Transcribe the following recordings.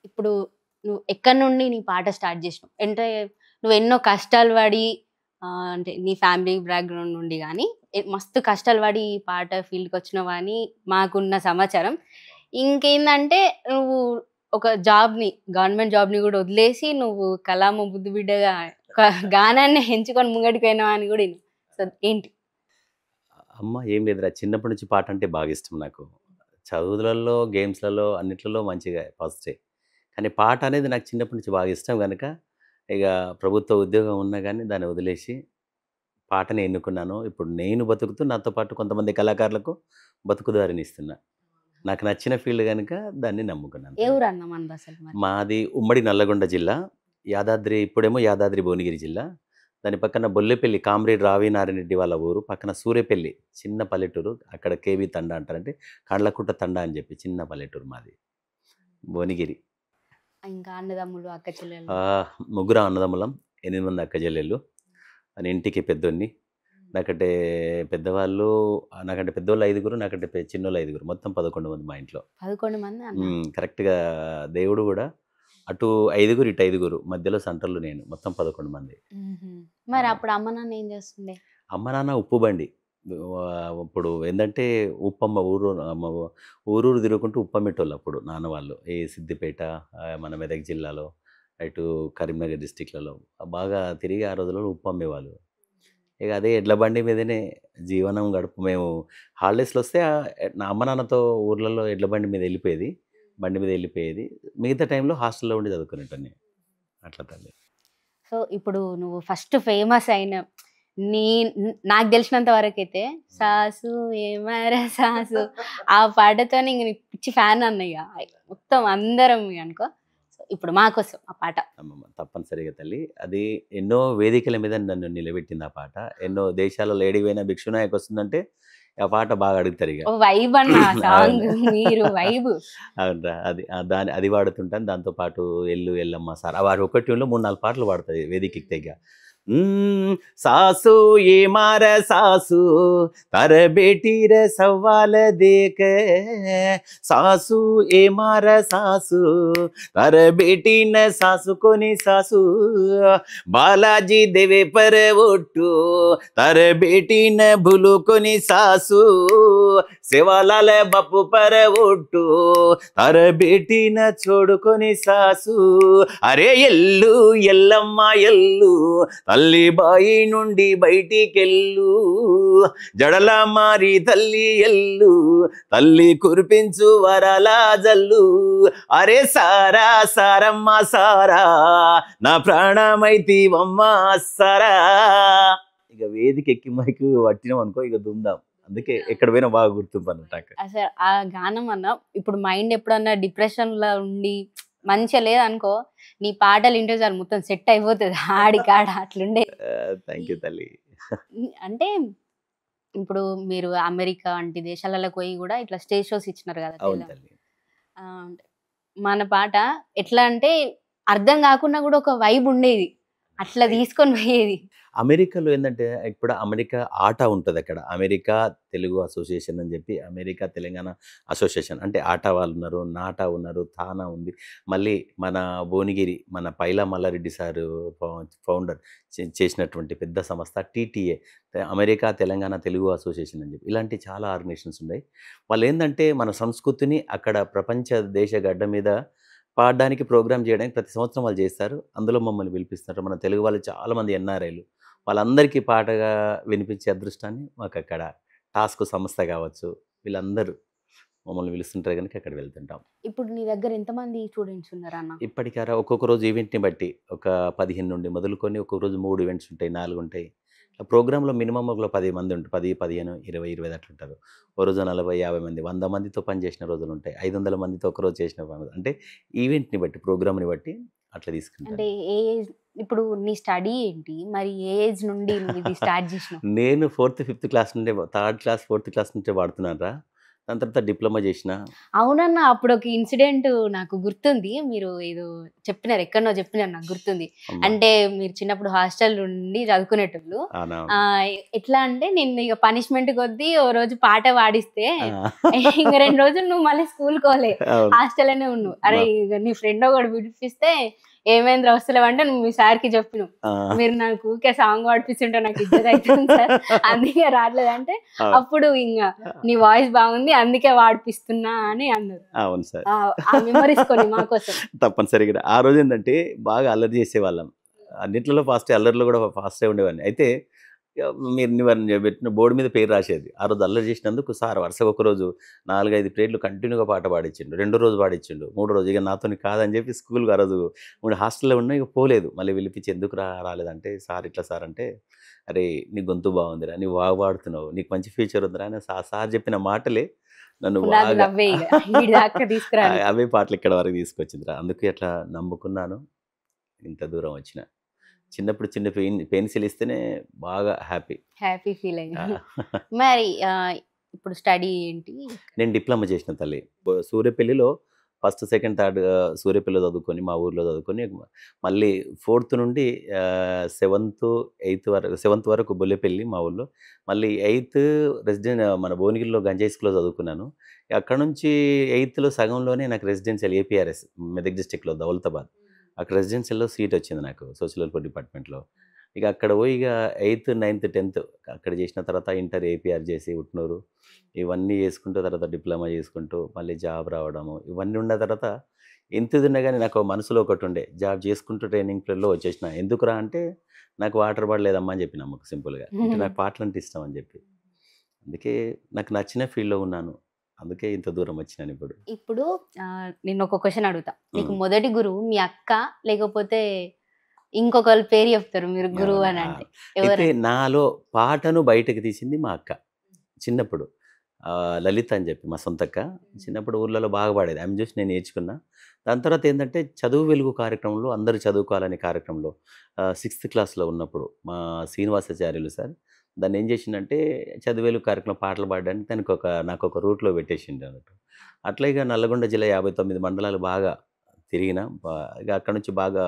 ఇప్పుడు నువ్వు ఎక్కడి నుండి నీ పాట స్టార్ట్ జేసినావు? అంటే నువ్వు ఎన్నో కష్టాలు పడి అంటే నీ ఫ్యామిలీ బ్యాక్‌గ్రౌండ్ నుండి గాని, మస్తు కష్టాలు పడి ఈ పాట ఫీల్డ్‌కొచ్చినావా అని మాకున్న సమాచారం. ఇంకేందంటే నువ్వు ఒక జాబ్‌ని, గవర్నమెంట్ జాబ్‌ని గూడా వదిలేసి నువ్వు కలామ బుద్ధి బిడ్డగా ఒక గానాన్ని ఎంచుకొని ముంగటికి పోయినావా అని గూడా ఇన్నా. సో, ఏంటి? అమ్మ ఏం లేదురా చిన్నప్పటి నుంచి పాట అంటే బాగా ఇష్టం నాకు. చదువులలో, గేమ్స్‌లలో అన్నిట్లలో మంచిగా ఫస్టే. కానీ పాట అనేది నాకు చిన్నప్పటి నుంచి బాగా ఇష్టం గనక, ఇగ ప్రభుత్వ ఉద్యోగం ఉన్నా గానీ దాన్ని వదిలేసి పాటని ఎన్నుకున్నాను. ఇప్పుడు నేను బతుకుతూ నాతో పాటు కొంతమంది కళాకారులకు బతుకుదారినిస్తున్నా. నాకు నచ్చిన ఫీల్డ్ గనుక దాన్ని నమ్ముకున్నాను ఏ తల్లి. ఊరన్న మనదసలు మరి? మాది ఉమ్మడి నల్లగొండ జిల్లా. ఇప్పుడేమో యాదాద్రి భువనగిరి జిల్లా. దాని పక్కన బొల్లేపల్లి కామ్రేడ్ రావి నారాయణరెడ్డి వాళ్ళ ఊరు. పక్కన సూర్యపల్లి చిన్న పల్లెటూరు. అక్కడ కేబీ తండా అంటారు. అంటే కండ్లకుంట తండా అని చెప్పి చిన్న పల్లెటూరు మాది. భువనగిరి. ఇంకా అన్నదమ్ములు, అక్క చెల్లెళ్ళు. ముగ్గురం అన్నదమ్ములం. 8 మంది అక్కచెల్లెళ్ళు. నేను ఇంటికి పెద్దోడిని. నాకంటే పెద్దవాళ్ళు నాకంటే పెద్దోళ్ళు 5గురు, నాకంటే చిన్నోళ్ళు 5గురు. మొత్తం 11 మంది మా ఇంట్లో. 11 మంది అన్న. కరెక్ట్‌గా దేవుడు గూడా అటు 5గురు, ఇటు 5గురు. మధ్యలో సెంటర్‌లో నేను. మొత్తం 11 మంది. హుహు. మరి ఆ! అప్పుడు అమ్మ, నాన్న ఏం చేస్తుండే? అమ్మ, నాన్న ఉప్పు బండి. ఇప్పుడు ఏందంటే ఉప్పమ్మ ఊరూరు తిరుగుకుంటూ ఉప్పమ్మేటోళ్ళు అప్పుడు నాన్న వాళ్ళు. ఈ సిద్దిపేట, మన మెదక్ జిల్లాలో, ఇటు కరీంనగర్ డిస్ట్రిక్ట్‌లలో బాగా తిరిగి ఆ రోజుల్లో ఉప్పమ్మేవాళ్ళు. ఇక అదే ఎడ్ల బండి మీదనే జీవనం మేము హాలిడేస్‌లో వస్తే నా అమ్మ, నాన్నతో ఊర్లలో ఎడ్ల బండి మీద వెళ్ళిపోయేది. బండి మీద వెళ్ళిపోయేది. మిగతా టైంలో హాస్టల్‌లో ఉండి చదువుకునేటోడిని. అట్లా తల్లి. సో, ఇప్పుడు నువ్వు ఫస్ట్ ఫేమస్ అయిన నీ నాకు తెలిసినంత వరకైతే హ్మ్. 'సాసు ఏమర సాసు' ఆ పాటతోని ఇంక నీ పిచ్చి ఫ్యాన్ అన్న ఇగ. మొత్తం అందరం ఇగ అనుకో. సో, ఇప్పుడు మా కోసం ఆ పాట. అమ్మమ్మ! తప్పనిసరిగా తల్లి. అది ఎన్నో వేదికల మీద నన్ను నిలబెట్టింది ఆ పాట. ఎన్నో దేశాలలో ఏడికి పోయినా భిక్షునాయక్ వస్తుందంటే, ఆ పాట బాగా అడుగుతారిగ. ఓ వైబ్ అన్న ఆ సాంగ్. అవును. మీరు వైబ్. అవునురా. అది వాడుతుంటాను. దాంతో పాటు 'ఎల్లు ఎల్లమ్మ సార' వాడు ఒక ట్యూన్‌లో 3, 4 పాటలు పాడతది వేదికెక్కితే ఇగ. सासू ये मार सासू तार बेटी रे सवाल देख सासू ये मार सासू तार बेटी न सासू को नी सासू बालाजी देवे पर ओटू तार बेटी न भूलू को नी सासू सेवालाल बापू पर ओटू तार बेटी न छोड़ को नी सासू अरे ఎల్లు ఎల్లమ్మ ఎల్లు తల్లి బాయి నుండి బయటికెళ్ళు జడల మారి తల్లి ఎల్లు తల్లి కురిపించు వరాల జల్లు అరే సారా సారమ్మ సారా నా ప్రాణమైతివమ్మ సారా. ఇక వేదిక ఎక్కి మైకు పట్టినాం అనుకో ఇక దుందాం. అందుకే ఎక్కడ పోయినా బాగా గుర్తింపు అన్నట్టు. అసలు ఆ గానం అన్న ఇప్పుడు మైండ్ ఎప్పుడన్నా డిప్రెషన్‌లో ఉండి మంచిగా లేదనుకో, నీ పాటలు ఇంటే చాలు మొత్తం సెట్ అయిపోతది. ఆడికాడ అట్లుండే. థ్యాంక్ యూ తల్లి. అంటే ఇప్పుడు మీరు అమెరికా వంటి దేశాలకు పోయి గూడా ఇట్లా స్టేజ్ షోస్ ఇచ్చినారు గదా! అవును తల్లి. అంటే మన పాట ఎట్లా అంటే అర్థం గాకున్నా గూడా ఒక వైబ్ ఉండేది. అట్లా తీసుకొని పోయేది. అమెరికాలో ఏందంటే, ఇప్పుడు అమెరికా ఆట ఉంటదక్కడ. అమెరికా తెలుగు అసోసియేషన్ అని జెప్పి, అమెరికా తెలంగాణ అసోసియేషన్. అంటే ఆటా వాళ్ళున్నారు, నాటా ఉన్నారు, తానా ఉంది. మళ్ళీ మన భువనగిరి, మన పైలా మల్లారెడ్డి సారు ఫౌండర్ చేసినటువంటి పెద్ద సంస్థ TTA. America Telangana Telugu association అని జెప్పి. ఇలాంటి చాలా ఆర్గనైజేషన్స్ ఉన్నాయి. వాళ్ళేందంటే, మన సంస్కృతిని అక్కడ ప్రపంచ దేశ గడ్డ మీద పాడడానికి, ప్రోగ్రామ్ జేయడానికి ప్రతి సంవత్సరం వాళ్ళు జేస్తారు. అందులో మమ్మల్ని పిలిపిస్తారు. మన తెలుగు వాళ్ళు చాలామంది ఎన్ఆర్ఐలు. వాళ్ళందరికీ పాటగా వినిపించే అదృష్టాన్ని మాకక్కడ టాస్క్ సంస్థ గావచ్చు, వీళ్ళందరూ మమ్మల్ని పిలుస్తుంటారు గనుక అక్కడ వెళ్తుంటాం. ఇప్పుడు నీ దగ్గర ఎంతమంది స్టూడెంట్స్ ఉన్నారన్న? ఇప్పటికరా ఒక్కొక్క రోజు ఈవెంట్‌ని బట్టి ఒక 15 నుండి మొదలుకొని ఒక్కొక్క రోజు 3 ఈవెంట్స్ ఉంటాయి, 4 ఉంటాయి. ఆ ప్రోగ్రామ్‌లో మినిమమ్ ఒక 10 మంది 10, 15, 20, 25 అట్లుంటారు. ఓ రోజు 40, 50 మంది, 100 మందితో పనిచేసిన రోజులుంటాయి. 500 మందితో ఒకరోజు చేసిన అంటే ఈవెంట్‌ని బట్టి, ప్రోగ్రామ్‌ని బట్టి అట్లా తీసుకుంటాను. అంటే ఏ ఏజ్ ఇప్పుడు నీ స్టడీ ఏంటి? మరి ఏ ఏజ్ నుండి నువ్వు ఇది స్టార్ట్ జేసినావు? నేను ఫోర్త్, ఫిఫ్త్ క్లాస్ నుండే థర్డ్ క్లాస్, ఫోర్త్ క్లాస్ నుంచే వాడుతున్నానురా. దాని తర్వాత డిప్లొమా చేసిన. అవునన్న అప్పుడు ఒక ఇన్సిడెంట్ నాకు గుర్తుంది. మీరు ఏదో చెప్పినారు, ఎక్కడనో చెప్పినారు నాకు గుర్తుంది. అమ్మా. అంటే మీరు చిన్నప్పుడు హాస్టల్ నుండి చదువుకునేటోళ్ళు. అవునవును. ఎట్లా అంటే నిన్ను ఇక పనిష్మెంట్ కొద్దీ ఓ రోజు పాట పాడిస్తే ఆ. ఇంక 2 రోజులు నువ్వు మళ్ళీ స్కూల్ కోలే, అవును. హాస్టల్లోనే ఉన్నావు. అరే ఇక నీ ఫ్రెండ్ ఒకటి పిలిపిస్తే ఏమైంది వస్తలేవు అంటే నువ్వు మీ సార్కి చెప్పినావు, ఆ. మీరు నాకు ఊకే సాంగ్ పాడిపిస్తుంటే నాకు ఇజ్జత్ అవుతుంది సార్, అందుకే రావట్లేదంటే అవును. అప్పుడు ఇంకా నీ వాయిస్ బాగుంది అందుకే వాడిపిస్తున్నా అని అన్నారు. అవును సార్. ఆ మెమరీస్ కొన్ని మా కోసం. తప్పనిసరిగా ఆ రోజు ఏంటంటే బాగా అల్లరి చేసేవాళ్ళం. అన్నిట్లలో ఫాస్ట్, అల్లరిలో కూడా ఫాస్ట్గా ఉండేవాడిని. అయితే మీరు నివారణ పెట్టిన బోర్డు మీద పేరు రాసేది. ఆ రోజు అల్లరి చేసినందుకు సార్ వరుసగా ఒకరోజు 4-5 పీరియడ్లు కంటిన్యూగా పాట పాడించిండు. 2 రోజు పాడించిండు, 3 రోజు ఇక నాతోని కాదని చెప్పి స్కూల్కి ఆ రోజు హాస్టల్లో ఉన్నా ఇక పోలేదు. మళ్ళీ పిలిపించి ఎందుకు రాలేదంటే సార్ ఇట్లా సార్ అంటే, అరే నీ గొంతు బాగుందిరా, నీవు బాగా పాడుతున్నావు, నీకు మంచి ఫ్యూచర్ ఉందిరా అని సార్ చెప్పిన మాటలే నన్ను బాగా అవే పాటలు ఇక్కడ వరకు తీసుకొచ్చిందిరా. అందుకే అట్లా నమ్ముకున్నాను, ఇంత దూరం వచ్చిన. చిన్నప్పుడు చిన్న పెన్సిల్ ఇస్తేనే బాగా హ్యాపీ ఫీల్ అయ్యింది. మరి ఇప్పుడు స్టడీ ఏంటి? నేను డిప్లొమా చేసిన తల్లి. సూర్యపల్లిలో ఫస్ట్, సెకండ్, థర్డ్ సూర్యపల్లిలో చదువుకొని మా ఊర్లో చదువుకొని మళ్ళీ 4th నుండి 7th, 8th వరకు బొల్లేపల్లి మా ఊళ్ళో. మళ్ళీ 8th మన భువనగిరిలో గంజాయి స్కూల్లో చదువుకున్నాను. అక్కడ నుంచి 8th సగంలోనే నాకు రెసిడెన్షియల్ ఏపీఆర్ఎస్ మెదక్ డిస్టిక్లో దౌలతాబాద్, అక్కడ రెసిడెన్షియల్లో సీట్ వచ్చింది నాకు సోషల్ వెల్ఫేర్ డిపార్ట్మెంట్లో. ఇక అక్కడ పోయి ఇక 8th, 9th, 10th అక్కడ చేసిన తర్వాత ఇంటర్ ఏపీఆర్ చేసి ఉట్నూరు ఇవన్నీ చేసుకుంటూ తర్వాత డిప్లొమా చేసుకుంటూ మళ్ళీ జాబ్ రావడము ఇవన్నీ ఉన్న తర్వాత ఎంత ఉన్నా కానీ నాకు మనసులో ఒకటి ఉండే, జాబ్ చేసుకుంటూ ట్రైనింగ్ పీరియడ్లో వచ్చేసిన. ఎందుకురా అంటే నాకు వాటర్ పడలేదమ్మా అని చెప్పిన అమ్మకు సింపుల్గా, అంటే నాకు పాటలు అంటే ఇష్టం అని చెప్పి. అందుకే నాకు నచ్చిన ఫీల్డ్లో ఉన్నాను, అందుకే ఇంత దూరం వచ్చినాను. ఇప్పుడు నేను ఒక క్వశ్చన్ అడుగుతా. నీకు మొదటి గురువు మీ అక్క లేకపోతే ఇంకొకరు పేరు చెప్తారు మీరు గురువు అని అంటే అయితే నాలో పాటను బయటకు తీసింది మా అక్క. చిన్నప్పుడు లలిత అని చెప్పి మా సొంతక్క చిన్నప్పుడు ఊర్లలో బాగా పాడేది, ఆమె చూసి నేను నేర్చుకున్నా. దాని తర్వాత ఏంటంటే చదువు వెలుగు కార్యక్రమంలో అందరూ చదువుకోవాలనే కార్యక్రమంలో 6th క్లాస్లో ఉన్నప్పుడు మా శ్రీనివాసాచార్యులు సార్ దాన్ని ఏం చేసిండంటే చదువు వెలుగు కార్యక్రమం పాటలు పాడడానికి నాకు ఒక రూట్లో పెట్టేసిండు అన్నట్టు. అట్లా ఇక నల్లగొండ జిల్లా 59 మండలాలు బాగా తిరిగిన, ఇక అక్కడ నుంచి బాగా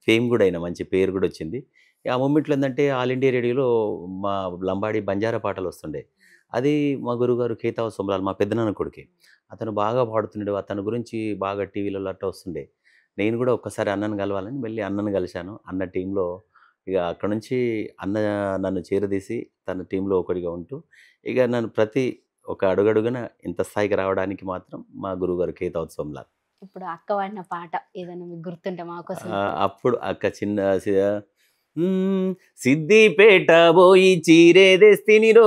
ఫేమ్ కూడా అయినా, మంచి పేరు కూడా వచ్చింది. ఆ మూమెంట్లో ఏంటంటే ఆల్ ఇండియా రేడియోలో మా లంబాడి బంజారా పాటలు వస్తుండే. అది మా గురుగారు కేతావ సోమలాల్ మా పెద్దనాన్న కొడుకే, అతను బాగా పాడుతుండే, అతని గురించి బాగా టీవీలలో అట్లా వస్తుండే. నేను కూడా ఒక్కసారి అన్నను కలవాలని వెళ్ళి అన్నను కలిశాను. అన్న టీంలో ఇక అక్కడ నుంచి అన్న నన్ను చేరదీసి తన టీంలో ఒకటిగా ఉంటూ ఇక నన్ను ప్రతి ఒక అడుగడుగున ఇంత స్థాయికి రావడానికి మాత్రం మా గురుగారు కేతావ సోమలాల్. ఇప్పుడు అక్క వాడిన పాట ఏదైనా మీకు గుర్తుంటే మా కోసం. అప్పుడు అక్క సిద్దిపేట పోయి చీరేదేస్తినిరో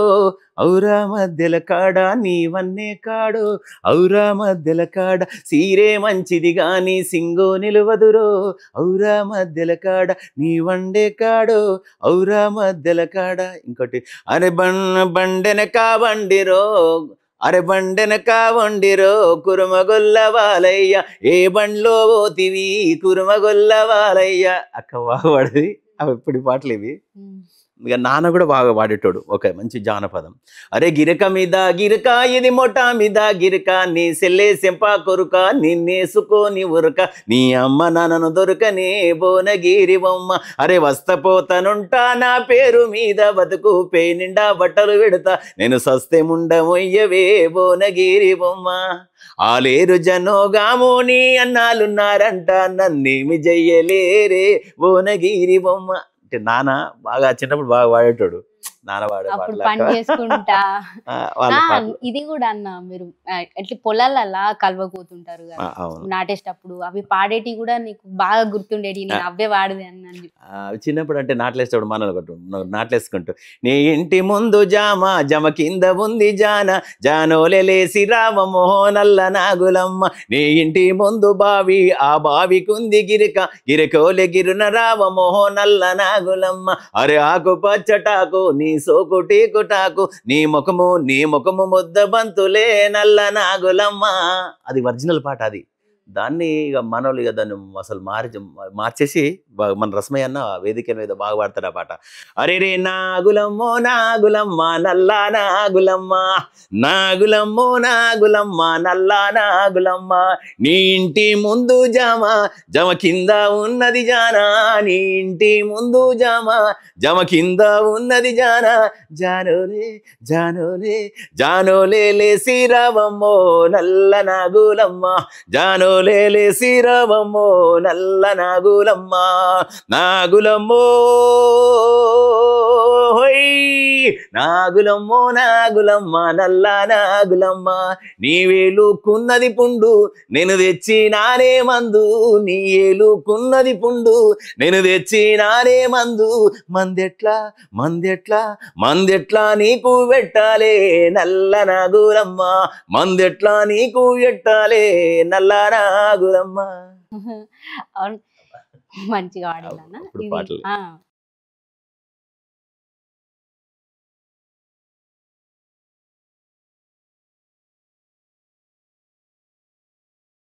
ఔరా మధ్యల కాడ నీవన్నే కాడు, ఔరా మధ్యల కాడ సీరే మంచిది గాని సింగో నిలువదురో, ఔరా మధ్యల కాడ నీ వండే కాడు, ఔరా మధ్యల కాడ. ఇంకోటి అరే బండెనక వండిరో, అరే బండెనక వండిరో కురుమగొల్ల వాలయ్య, ఏ బండ్లో పోతివి కురుమగొల్ల వాలయ్య. అక్క బాగా పాడేది. అవి ఎప్పుడు పాటలు ఇవి. ఇక నాన్న కూడా బాగా పాడేటోడు ఒక మంచి జానపదం. అరే గిరక మీద గిరక ఇది మొటా మీద గిరక, నీ సెల్లే సెంపా కొరుక నిన్నేసుకోని ఉరక, నీ అమ్మ నాన్నను దొరకనే భువనగిరి బొమ్మ, అరే వస్తపోతనుంటా నా పేరు మీద బతుకు పే నిండా బట్టలు పెడతా, నేను సస్తే ముండమొయ్యవే భువనగిరి బొమ్మ, ఆలేరు జనోగాము నీ అన్నాలున్నారంట నన్నేమి చెయ్యలేరే భువనగిరి బొమ్మ. అంటే నాన్న బాగా చిన్నప్పుడు బాగా వాడేటోడు. నాన్న వాడే పని చేసుకుంటా. ఇది కూడా అన్న మీరు ఎట్లా పొలాలలా కలవపోతుంటారు కదా నాటేటప్పుడు, అవి పాడేటి కూడా నీకు బాగా గుర్తుండేటి, నేను అవే వాడదే అన్న. చిన్నప్పుడు అంటే నాట్లేస్తాడు మనలు నాట్లేసుకుంటూ, నీ ఇంటి ముందు జమ కింద ఉంది జానోలేసి రామ మోహనల్ల నాగులమ్మ, నీ ఇంటి ముందు బావి ఆ బావికుంది గిరికోలే గిరున రామ మోహనల్ల నాగులమ్మ, అరే ఆకు పచ్చటాకు నీ సోకుటి కుటాకు, నీ ముఖము ముద్ద బంతులే నల్ల నాగులమ్మ. అది ఒరిజినల్ పాట. అది దాన్ని ఇక మనోళ్ళు ఇక దాన్ని అసలు మార్చేసి మన రస్మయ్య అన్న వేదిక మీద బాగా పాడతారు ఆ పాట. అరే రే నాగులమ్మో నాగులమ్మ నల్లా నాగులమ్మ, నాగులమ్మో నాగులమ్మ నల్లా నాగులమ్మ, నీ ఇంటి ముందు జామ జమ కింద ఉన్నది జానా, నీ ఇంటి ముందు జామ జమ కింద ఉన్నది జానా, జానోలే జానోలే జానోలే లేసి రావమ్మో నల్ల నాగులమ్మ, జానోలే లేసి రావమ్మో నల్ల నాగులమ్మ, నాగులమ్మో హోయ్, నాగులమ్మో నాగులమ్మ నల్ల నాగులమ్మ, నీవేలుకున్నది పుండు నేను తెచ్చి నానే మందు, నీ ఏలుకున్నది పుండు నేను తెచ్చి నానే మందు, మందెట్లా మందెట్లా మందెట్లా నీకు పెట్టాలే నల్ల నాగులమ్మ, మందెట్లా నీకు పెట్టాలే నల్ల నాగులమ్మ. అవును, మంచిగా పాడినా అప్పుడు ఇది. పాటలు.